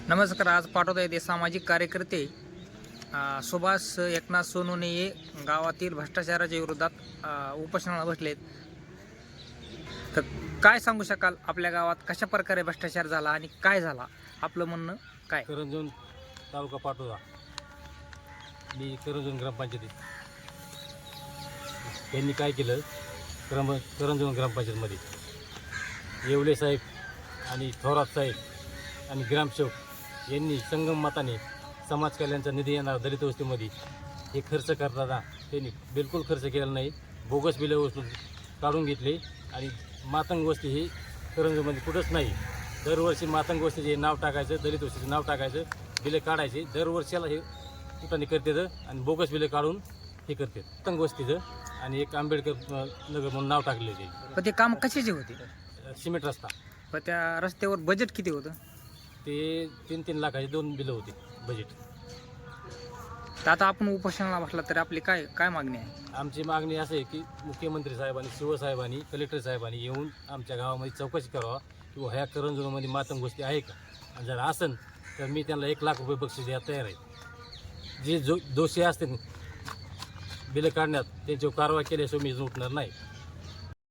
नमस्कार. आज पाठवता येते सामाजिक कार्यकर्ते सुभाष एकनाथ सोनवणे हे गावातील भ्रष्टाचाराच्या विरोधात उपोषणाला बसलेत. तर काय सांगू शकाल, आपल्या गावात कशा प्रकारे भ्रष्टाचार झाला आणि काय झाला, आपलं म्हणणं काय? करंजन तालुका पाटोदा, मी करंजन ग्रामपंचायतीत. त्यांनी काय केलं, करंजन ग्रामपंचायतमध्ये येवले साहेब आणि थोरात साहेब आणि ग्रामसेवक यांनी संगम मताने समाज कल्याणचा निधी येणार दलित वस्तीमध्ये हे खर्च करताना त्यांनी बिलकुल खर्च केलेला नाही. बोगस बिलं वस्तू काढून घेतले आणि मातंग वस्ती ही करंजमध्ये कुठंच नाही. दरवर्षी मातंग वस्तीचे नाव टाकायचं, दलित वस्तीचं नाव टाकायचं, बिले काढायचे. दरवर्षाला हे कुठाने करतात आणि बोगस बिले काढून हे करतात. मातंग वस्तीचं आणि एक आंबेडकर नगर म्हणून नाव टाकले ते. पण ते काम कशाचे होते? सिमेंट रस्ता. पण त्या रस्त्यावर बजेट किती होतं? ते 3-3 लाखाचे 2 बिलं होते बजेट. तर आता आपण उपोषणाला बसला तर आपली काय काय मागणी आहे? आमची मागणी असं आहे की मुख्यमंत्री साहेबांनी, शिवसाहेबांनी, कलेक्टर साहेबांनी येऊन आमच्या गावामध्ये चौकशी करावा किंवा ह्या करंजमध्ये मातंग गोष्टी आहे का, आणि जर असेल तर मी त्यांना 1 लाख रुपये बक्षीस द्यायला तयार आहे. जे दोषी असतील बिलं काढण्यात त्यांच्यावर कारवाई केल्याशिवाय मी उठणार नाही.